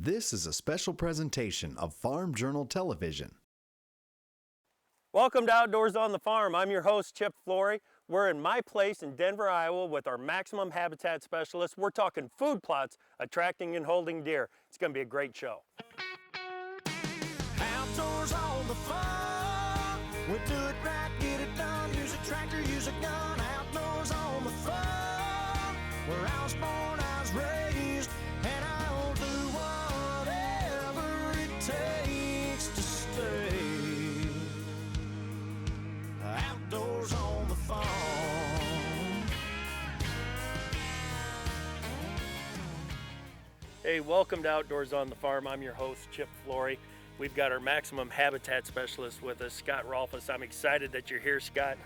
This is a special presentation of Farm Journal Television. Welcome to Outdoors on the Farm. I'm your host, Chip Flory. We're in my place in Denver, Iowa with our maximum habitat specialist. We're talking food plots, attracting and holding deer. It's going to be a great show. Outdoors on the farm. We do it right, get it done. Use a tractor, use a gun. Outdoors on the farm. Where I was born, I was raised, and I'll do whatever it takes to stay. Outdoors on the farm. Hey, welcome to Outdoors on the Farm. I'm your host, Chip Flory. We've got our maximum habitat specialist with us, Scott Rolfus. I'm excited that you're here, Scott.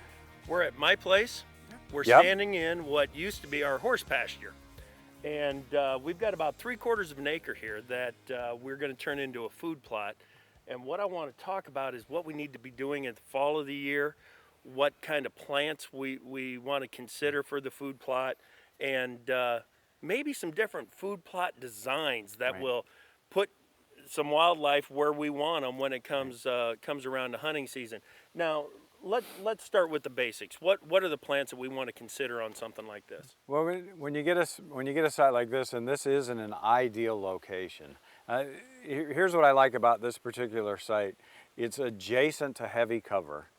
We're at my place. We're standing in what used to be our horse pasture. And we've got about 3/4 of an acre here that we're going to turn into a food plot. And what I want to talk about is what we need to be doing at the fall of the year, what kind of plants we want to consider for the food plot, and maybe some different food plot designs that will put some wildlife where we want them when it comes around to hunting season. Now, let's start with the basics. What are the plants that we want to consider on something like this? Well, when you get a site like this, and this isn't an ideal location, here's what I like about this particular site. It's adjacent to heavy cover.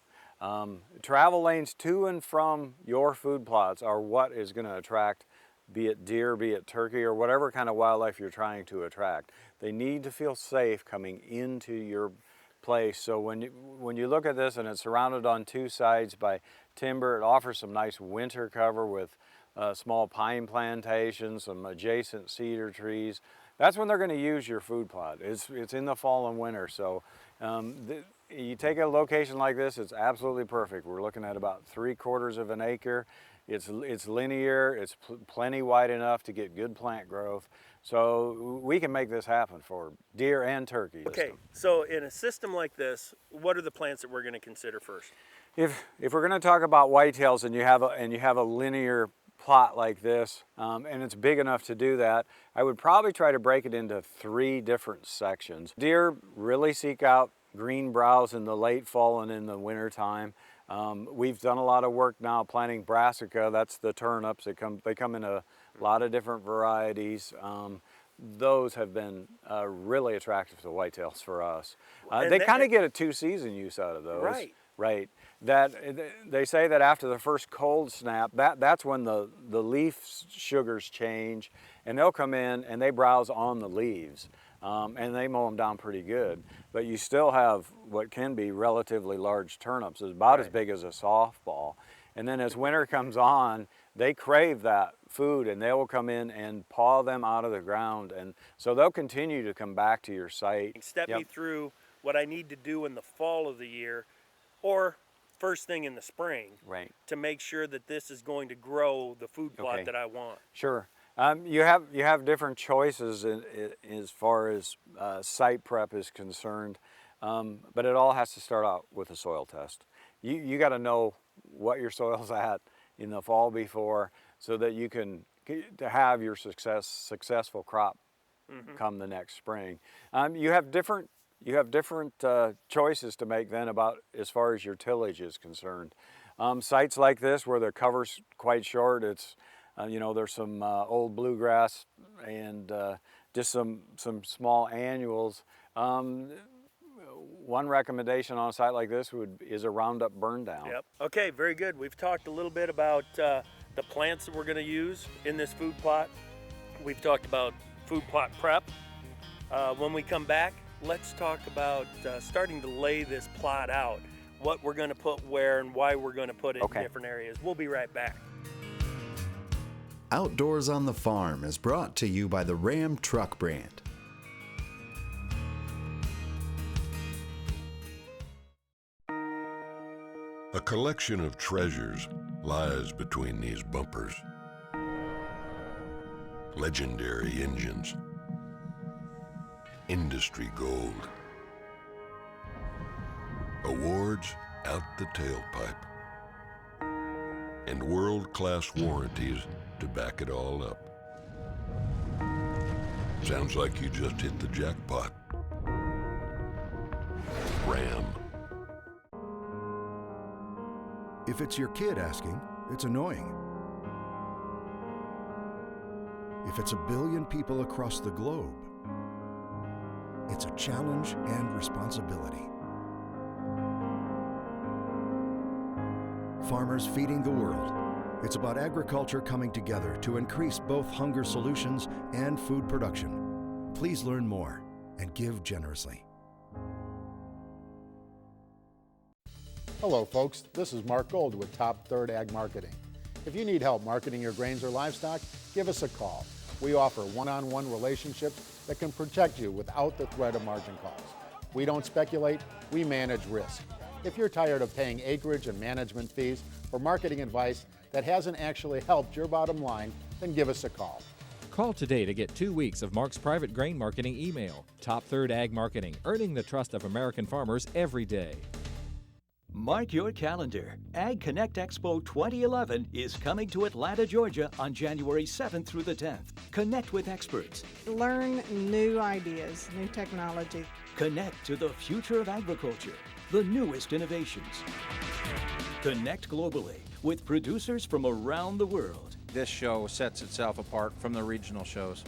Travel lanes to and from your food plots are what is going to attract, be it deer, be it turkey, or whatever kind of wildlife you're trying to attract. They need to feel safe coming into your place. So when you look at this and it's surrounded on two sides by timber, it offers some nice winter cover with small pine plantations, some adjacent cedar trees. That's when they're going to use your food plot. It's in the fall and winter. So you take a location like this, it's absolutely perfect. We're looking at about 3/4 of an acre. It's linear, it's plenty wide enough to get good plant growth. So we can make this happen for deer and turkey. Okay, so in a system like this, what are the plants that we're going to consider first? If we're going to talk about whitetails and you have a linear plot like this, and it's big enough to do that, I would probably try to break it into 3 different sections. Deer really seek out green browse in the late fall and in the winter time. We've done a lot of work now planting brassica. That's the turnips. They come in a lot of different varieties. Those have been really attractive to whitetails for us. They kind of get a 2-season use out of those. Right. Right. That they say that after the first cold snap, that's when the leaf sugars change, and they'll come in and they browse on the leaves. And they mow them down pretty good. But you still have what can be relatively large turnips, about as big as a softball. And then as winter comes on, they crave that food and they will come in and paw them out of the ground. And so they'll continue to come back to your site. Step me through what I need to do in the fall of the year or first thing in the spring to make sure that this is going to grow the food plot that I want. Sure. You have different choices as far as site prep is concerned, but it all has to start out with a soil test. You got to know what your soil's at in the fall before, so that you can have your successful crop come the next spring. You have different choices to make then about as far as your tillage is concerned. Sites like this where the cover's quite short, it's there's some old bluegrass and just some small annuals. One recommendation on a site like this is a Roundup burn down. Yep. Okay, very good. We've talked a little bit about the plants that we're going to use in this food plot. We've talked about food plot prep. When we come back, let's talk about starting to lay this plot out, what we're going to put where and why we're going to put it in different areas. We'll be right back. Outdoors on the Farm is brought to you by the Ram Truck brand. A collection of treasures lies between these bumpers. Legendary engines, industry gold, awards out the tailpipe, and world-class warranties to back it all up. Sounds like you just hit the jackpot. Ram. If it's your kid asking, it's annoying. If it's a billion people across the globe, it's a challenge and responsibility. Farmers feeding the world. It's about agriculture coming together to increase both hunger solutions and food production. Please learn more and give generously. Hello folks, this is Mark Gold with Top Third Ag Marketing. If you need help marketing your grains or livestock, give us a call. We offer one-on-one relationships that can protect you without the threat of margin calls. We don't speculate, we manage risk. If you're tired of paying acreage and management fees for marketing advice that hasn't actually helped your bottom line, then give us a call. Call today to get 2 weeks of Mark's private grain marketing email. Top Third Ag Marketing, earning the trust of American farmers every day. Mark your calendar. Ag Connect Expo 2011 is coming to Atlanta, Georgia on January 7th through the 10th. Connect with experts. Learn new ideas, new technology. Connect to the future of agriculture, the newest innovations. Connect globally with producers from around the world. This show sets itself apart from the regional shows.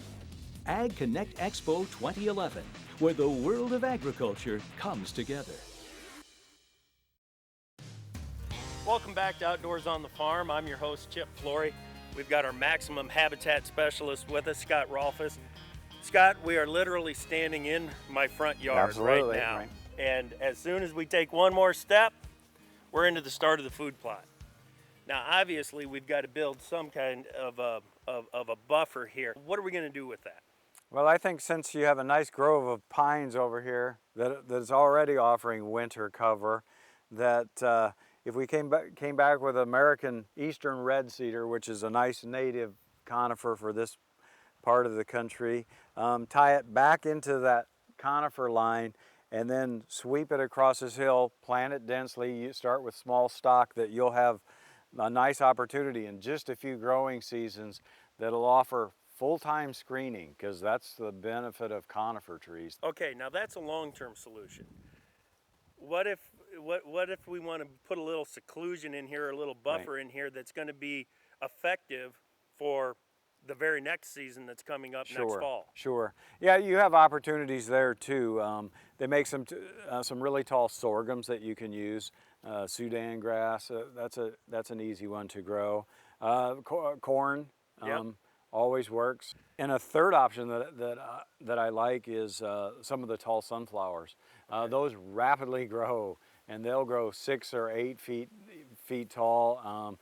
Ag Connect Expo 2011, where the world of agriculture comes together. Welcome back to Outdoors on the Farm. I'm your host, Chip Flory. We've got our maximum habitat specialist with us, Scott Rolfes. Scott, we are literally standing in my front yard right now. Right. And as soon as we take one more step, we're into the start of the food plot. Now, obviously, we've got to build some kind of a buffer here. What are we going to do with that? Well, I think since you have a nice grove of pines over here that is already offering winter cover, that if we came back with American Eastern Red Cedar, which is a nice native conifer for this part of the country, tie it back into that conifer line and then sweep it across this hill, plant it densely. You start with small stock that you'll have a nice opportunity in just a few growing seasons that'll offer full-time screening, because that's the benefit of conifer trees. Okay, now that's a long-term solution. What if we want to put a little seclusion in here, a little buffer in here that's going to be effective for the very next season that's coming up next fall? Sure. Yeah, you have opportunities there too. They make some really tall sorghums that you can use. Sudan grass, that's an easy one to grow. Corn always works. And a third option that I like is some of the tall sunflowers. Those rapidly grow, and they'll grow 6 or 8 feet tall.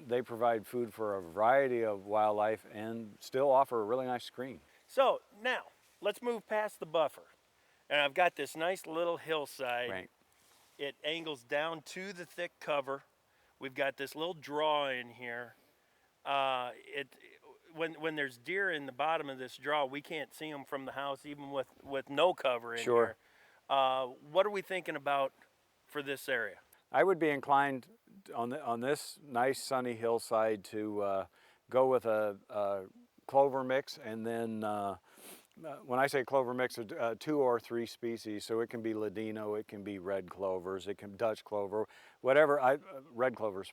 They provide food for a variety of wildlife and still offer a really nice screen. So now let's move past the buffer. And I've got this nice little hillside. Right. It angles down to the thick cover. We've got this little draw in here. When there's deer in the bottom of this draw, we can't see them from the house, even with no cover in here. What are we thinking about for this area? I would be inclined on this nice sunny hillside to go with a clover mix, and then when I say clover mix, 2 or 3 species. So it can be ladino, it can be red clovers, it can Dutch clover, whatever. Red clover's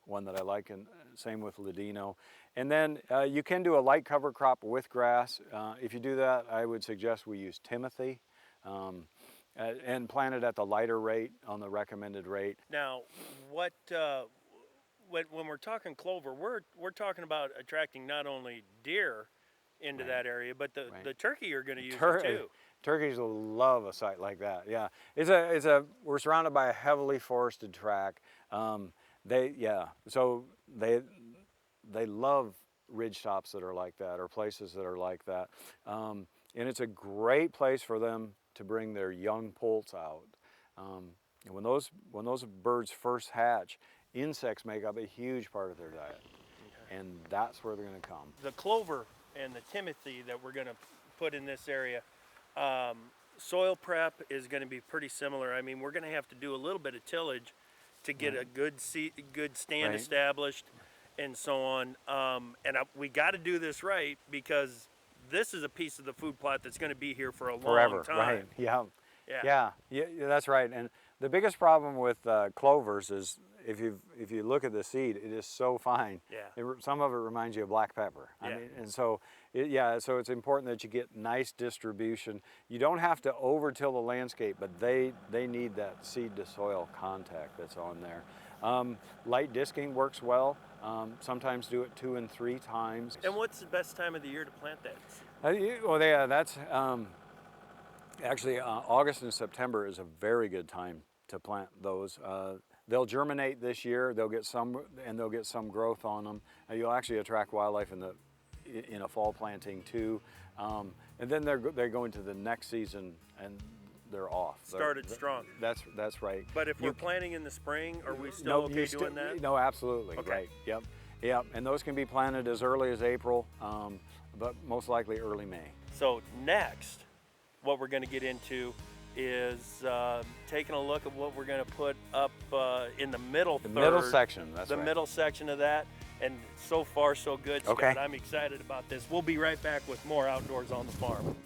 one that I like, and same with ladino. And then you can do a light cover crop with grass. If you do that, I would suggest we use Timothy. And plant it at the lighter rate on the recommended rate. Now, when we're talking clover, we're talking about attracting not only deer into that area, but the turkey are going to use it too. Turkeys will love a site like that. Yeah, we're surrounded by a heavily forested tract. So they love ridge tops that are like that, or places that are like that, and it's a great place for them to bring their young poults out. And when those birds first hatch, insects make up a huge part of their diet, and that's where they're going to come. The clover and the Timothy that we're going to put in this area, soil prep is going to be pretty similar. I mean, we're going to have to do a little bit of tillage to get a good stand established and so on. We got to do this right, because this is a piece of the food plot that's going to be here for a Forever, long time. right? Yeah. Yeah. Yeah, that's right. And the biggest problem with clovers is if you look at the seed, it is so fine. Yeah. Some of it reminds you of black pepper. Yeah. I mean, and so so it's important that you get nice distribution. You don't have to over-till the landscape, but they need that seed to soil contact that's on there. Light disking works well. Sometimes do it 2 and 3 times. And what's the best time of the year to plant that? That's actually August and September is a very good time to plant those. They'll germinate this year. They'll get some growth on them. You'll actually attract wildlife in a fall planting too. And then they go into the next season and they're off. Started strong. That's right. But if we're planting in the spring, are we still okay doing that? No, absolutely. Okay. Right. Yep. And those can be planted as early as April, but most likely early May. So next, what we're going to get into is taking a look at what we're going to put up in the middle third. Middle section, that's the right. middle section of that. And so far, so good, Scott. Okay. I'm excited about this. We'll be right back with more Outdoors on the Farm.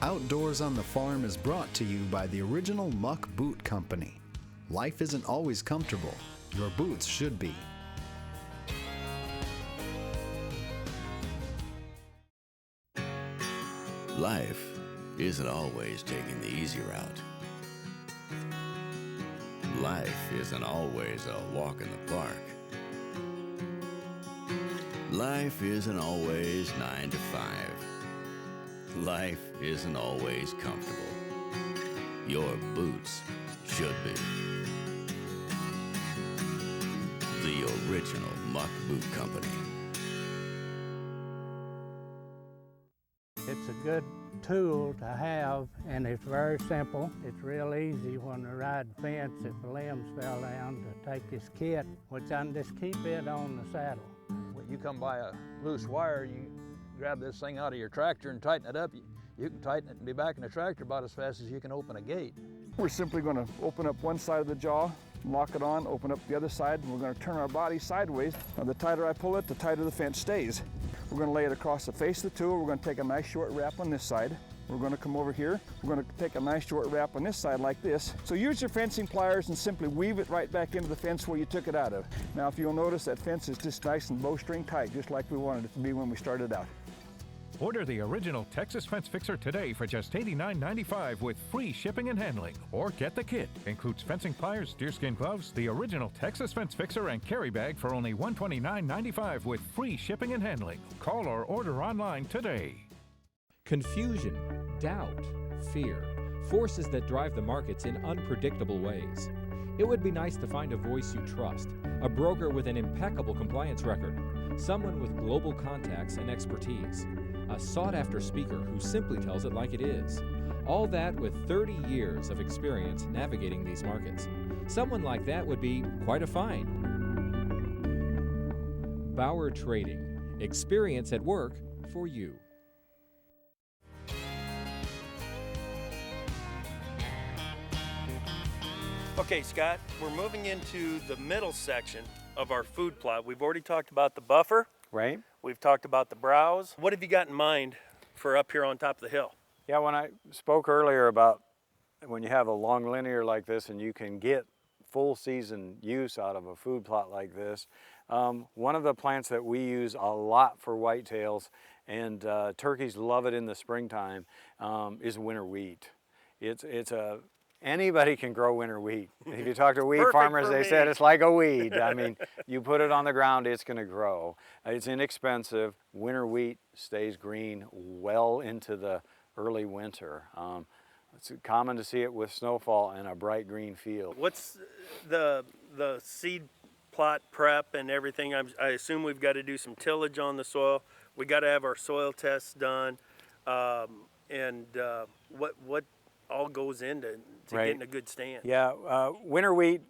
Outdoors on the Farm is brought to you by the original Muck Boot Company. Life isn't always comfortable. Your boots should be. Life isn't always taking the easy route. Life isn't always a walk in the park. Life isn't always 9 to 5. Life isn't always comfortable. Your boots should be. The original Muck Boot Company. It's a good tool to have, and it's very simple. It's real easy when you're riding fence if the limbs fell down to take this kit, which I can just keep it on the saddle. When you come by a loose wire, you grab this thing out of your tractor and tighten it up. You can tighten it and be back in the tractor about as fast as you can open a gate. We're simply going to open up one side of the jaw, lock it on, open up the other side, and we're going to turn our body sideways. Now, the tighter I pull it, the tighter the fence stays. We're going to lay it across the face of the tool. We're going to take a nice short wrap on this side. We're going to come over here. We're going to take a nice short wrap on this side like this. So use your fencing pliers and simply weave it right back into the fence where you took it out of. Now, if you'll notice, that fence is just nice and bowstring tight, just like we wanted it to be when we started out. Order the original Texas Fence Fixer today for just $89.95 with free shipping and handling. Or get the kit. Includes fencing pliers, deerskin gloves, the original Texas Fence Fixer, and carry bag for only $129.95 with free shipping and handling. Call or order online today. Confusion, doubt, fear, forces that drive the markets in unpredictable ways. It would be nice to find a voice you trust, a broker with an impeccable compliance record, someone with global contacts and expertise, a sought-after speaker who simply tells it like it is. All that with 30 years of experience navigating these markets. Someone like that would be quite a find. Bauer Trading. Experience at work for you. Okay, Scott, we're moving into the middle section of our food plot. We've already talked about the buffer. Right. We've talked about the browse. What have you got in mind for up here on top of the hill? Yeah, when I spoke earlier about when you have a long linear like this and you can get full season use out of a food plot like this, one of the plants that we use a lot for whitetails, and turkeys love it in the springtime, is winter wheat. Anybody can grow winter wheat. If you talk to wheat farmers, they said it's like a weed. I mean, you put it on the ground, it's going to grow. It's inexpensive. Winter wheat stays green well into the early winter. It's common to see it with snowfall and a bright green field. What's the seed plot prep and everything? I assume we've got to do some tillage on the soil. We got to have our soil tests done, and what all goes into getting a good stand. Yeah, winter wheat,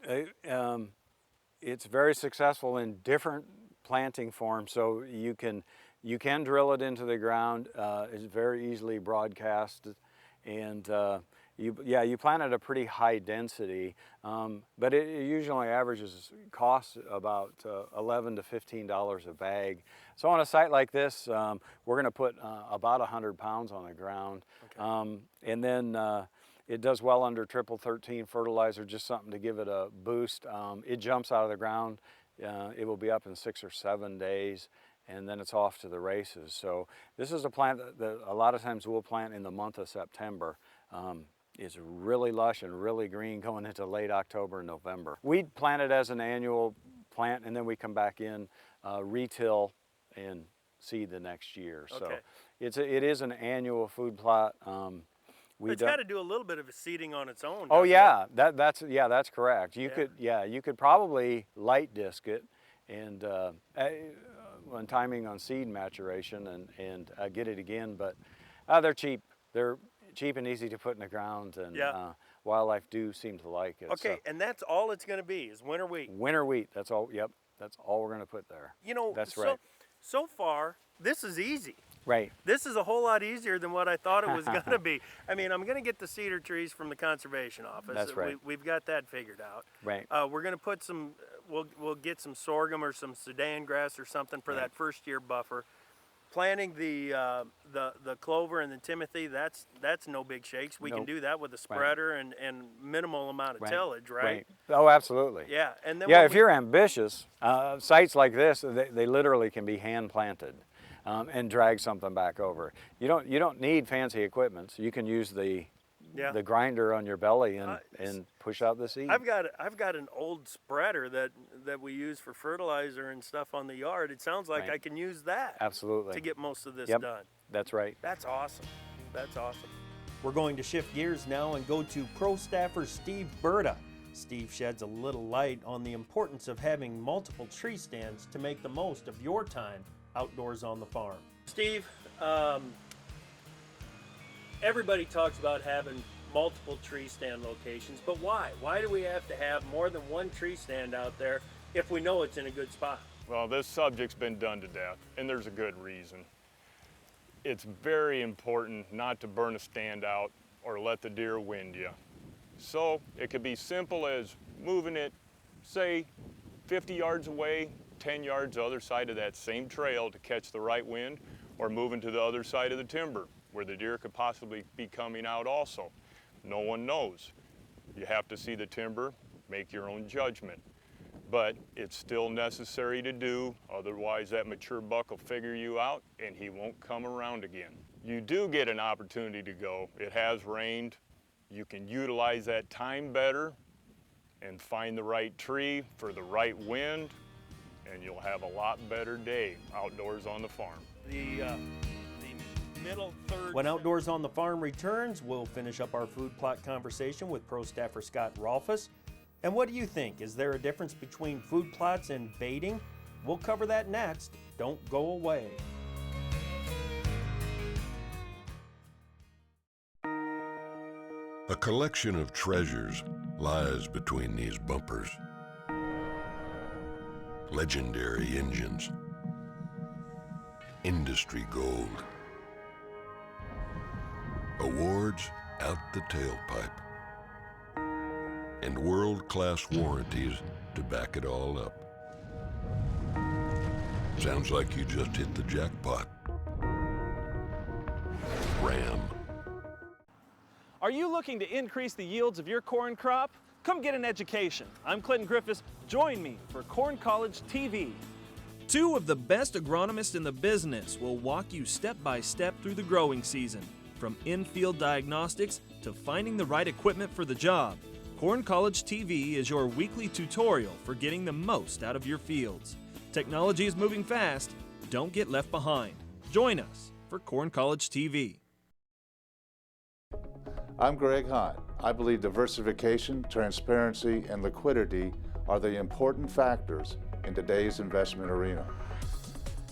it's very successful in different planting forms. So you can drill it into the ground. It's very easily broadcasted, and You plant at a pretty high density, but it usually costs about $11 to $15 a bag. So on a site like this, we're going to put about 100 pounds on the ground, and then it does well under triple 13 fertilizer, just something to give it a boost. It jumps out of the ground. It will be up in 6 or 7 days, and then it's off to the races. So this is a plant that a lot of times we'll plant in the month of September. It's really lush and really green going into late October and November. We plant it as an annual plant, and then we come back in, retill, and seed the next year. So it is an annual food plot. It's got to do a little bit of a seeding on its own. Oh yeah, that's correct. You could probably light disc it, and on timing on seed maturation and get it again. But they're cheap. They're cheap and easy to put in the ground, and wildlife do seem to like it. Okay, so. And that's all it's going to be is winter wheat. Winter wheat. That's all. Yep, that's all we're going to put there. You know, that's right. So far, this is easy. Right. This is a whole lot easier than what I thought it was going to be. I mean, I'm going to get the cedar trees from the conservation office. That's right. We've got that figured out. Right. We're going to put some. We'll get some sorghum or some Sudan grass or something for that first year buffer. Planting the clover and the timothy, that's no big shakes. We can do that with a spreader and minimal amount of tillage, right? Oh, absolutely. Yeah, and then if you're ambitious, sites like this, they literally can be hand planted. And drag something back over. You don't need fancy equipment. So you can use the grinder on your belly and push out the seed. I've got an old spreader that we use for fertilizer and stuff on the yard. It sounds like I can use that. Absolutely. To get most of this done. That's right. That's awesome. That's awesome. We're going to shift gears now and go to pro staffer Steve Berta. Steve sheds a little light on the importance of having multiple tree stands to make the most of your time outdoors on the farm. Steve, everybody talks about having multiple tree stand locations, but why? Why do we have to have more than one tree stand out there if we know it's in a good spot? Well, this subject's been done to death, and there's a good reason. It's very important not to burn a stand out or let the deer wind you. So it could be simple as moving it, say, 50 yards away, 10 yards the other side of that same trail to catch the right wind, or moving to the other side of the timber where the deer could possibly be coming out also. No one knows. You have to see the timber, make your own judgment. But it's still necessary to do, otherwise that mature buck will figure you out and he won't come around again. You do get an opportunity to go. It has rained. You can utilize that time better and find the right tree for the right wind, and you'll have a lot better day outdoors on the farm. The middle third. When Outdoors on the Farm returns, we'll finish up our food plot conversation with pro staffer Scott Rolfus. And what do you think? Is there a difference between food plots and baiting? We'll cover that next. Don't go away. A collection of treasures lies between these bumpers. Legendary engines, industry gold, awards out the tailpipe, and world-class warranties to back it all up. Sounds like you just hit the jackpot. Ram. Are you looking to increase the yields of your corn crop? Come get an education. I'm Clinton Griffiths. Join me for Corn College TV. Two of the best agronomists in the business will walk you step by step through the growing season, from in-field diagnostics to finding the right equipment for the job. Corn College TV is your weekly tutorial for getting the most out of your fields. Technology is moving fast. Don't get left behind. Join us for Corn College TV. I'm Greg Hunt. I believe diversification, transparency, and liquidity are the important factors in today's investment arena.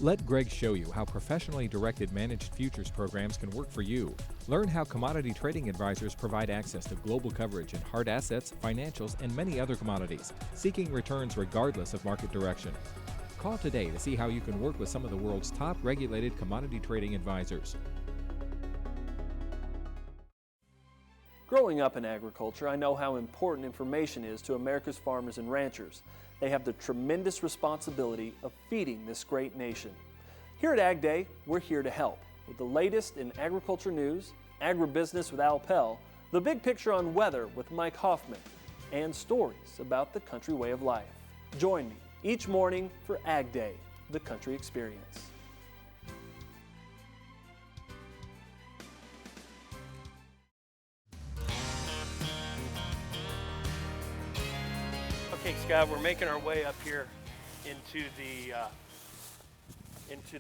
Let Greg show you how professionally directed managed futures programs can work for you. Learn how commodity trading advisors provide access to global coverage in hard assets, financials, and many other commodities, seeking returns regardless of market direction. Call today to see how you can work with some of the world's top regulated commodity trading advisors. Growing up in agriculture, I know how important information is to America's farmers and ranchers. They have the tremendous responsibility of feeding this great nation. Here at Ag Day, we're here to help with the latest in agriculture news, agribusiness with Al Pell, the big picture on weather with Mike Hoffman, and stories about the country way of life. Join me each morning for Ag Day, the country experience. Okay, Scott, we're making our way up here into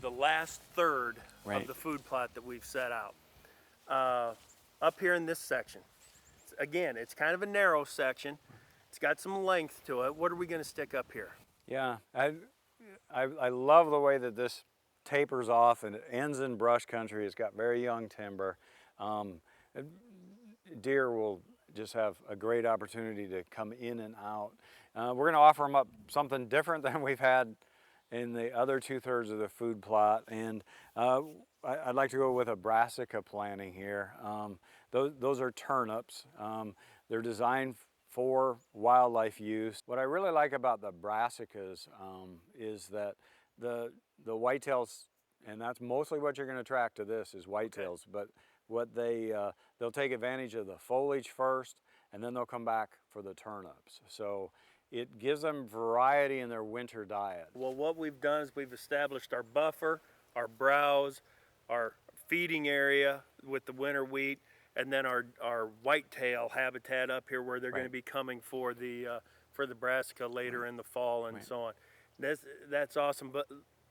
the last third of the food plot that we've set out. Up here in this section, again, it's kind of a narrow section. It's got some length to it. What are we going to stick up here? Yeah, I love the way that this tapers off and it ends in brush country. It's got very young timber. Deer will just have a great opportunity to come in and out. We're going to offer them up something different than we've had in the other 2/3 of the food plot, and I'd like to go with a brassica planting here. Those are turnips. They're designed for wildlife use. What I really like about the brassicas is that the whitetails, and that's mostly what you're going to attract to this is whitetails, but what they'll take advantage of the foliage first, and then they'll come back for the turnips. So it gives them variety in their winter diet. Well, what we've done is we've established our buffer, our browse, our feeding area with the winter wheat, and then our whitetail habitat up here where they're going to be coming for the brassica later in the fall and so on. That's awesome, but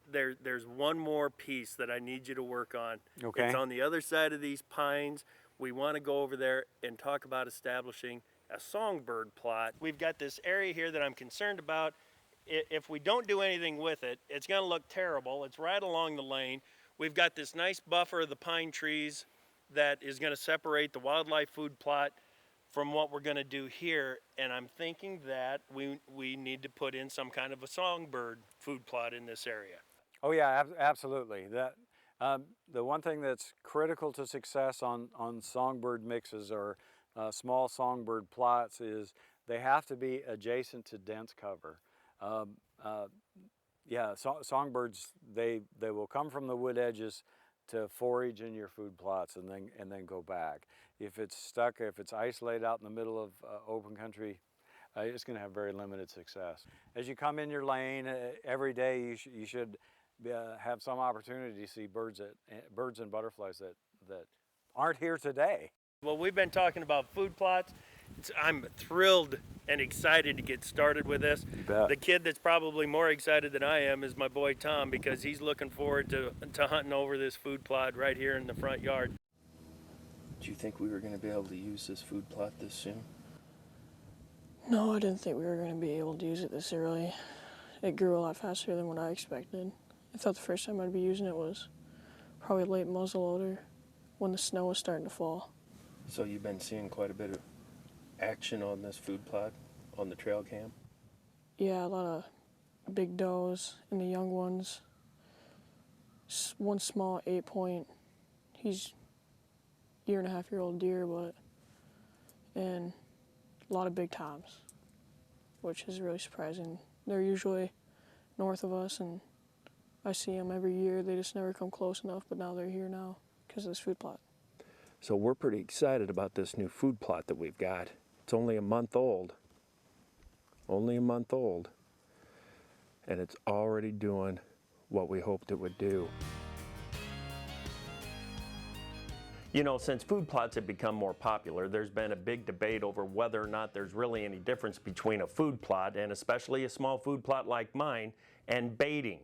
there's one more piece that I need you to work on. Okay. It's on the other side of these pines. We want to go over there and talk about establishing a songbird plot. We've got this area here that I'm concerned about. If we don't do anything with it, it's going to look terrible. It's right along the lane. We've got this nice buffer of the pine trees that is going to separate the wildlife food plot from what we're going to do here, and I'm thinking that we need to put in some kind of a songbird food plot in this area. Oh yeah, absolutely. The one thing that's critical to success on songbird mixes or small songbird plots is they have to be adjacent to dense cover. Songbirds, they will come from the wood edges to forage in your food plots and then go back. If it's stuck, if it's isolated out in the middle of open country, it's going to have very limited success. As you come in your lane every day, you should have some opportunity to see birds and butterflies that aren't here today. Well, we've been talking about food plots. I'm thrilled and excited to get started with this. The kid that's probably more excited than I am is my boy Tom, because he's looking forward to hunting over this food plot right here in the front yard. Do you think we were going to be able to use this food plot this soon? No, I didn't think we were going to be able to use it this early. It grew a lot faster than what I expected. I thought the first time I'd be using it was probably late muzzleloader when the snow was starting to fall. So you've been seeing quite a bit of action on this food plot on the trail cam? Yeah, a lot of big does and the young ones. One small 8-point, he's 1.5-year-old deer, and a lot of big toms, which is really surprising. They're usually north of us, and I see them every year. They just never come close enough, but now they're here now because of this food plot. So we're pretty excited about this new food plot that we've got. It's only a month old. Only a month old. And it's already doing what we hoped it would do. You know, since food plots have become more popular, there's been a big debate over whether or not there's really any difference between a food plot, and especially a small food plot like mine, and baiting.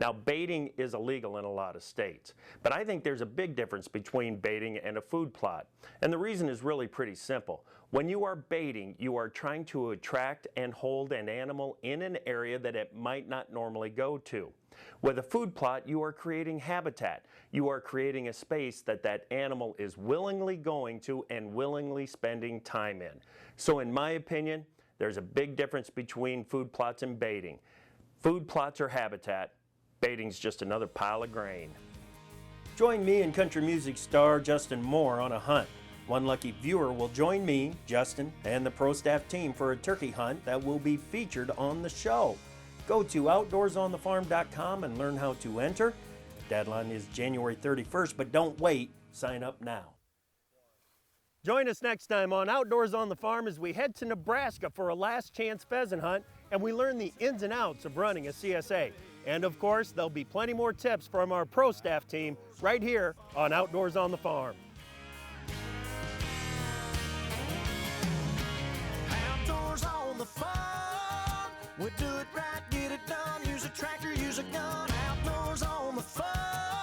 Now, baiting is illegal in a lot of states, but I think there's a big difference between baiting and a food plot. And the reason is really pretty simple. When you are baiting, you are trying to attract and hold an animal in an area that it might not normally go to. With a food plot, you are creating habitat. You are creating a space that that animal is willingly going to and willingly spending time in. So in my opinion, there's a big difference between food plots and baiting. Food plots are habitat. Baiting's just another pile of grain. Join me and country music star Justin Moore on a hunt. One lucky viewer will join me, Justin, and the pro staff team for a turkey hunt that will be featured on the show. Go to outdoorsonthefarm.com and learn how to enter. Deadline is January 31st, but don't wait. Sign up now. Join us next time on Outdoors on the Farm as we head to Nebraska for a last chance pheasant hunt and we learn the ins and outs of running a CSA. And of course, there'll be plenty more tips from our pro staff team right here on Outdoors on the Farm. Outdoors on the farm, we do it right, get it done, use a tractor, use a gun. Outdoors on the farm.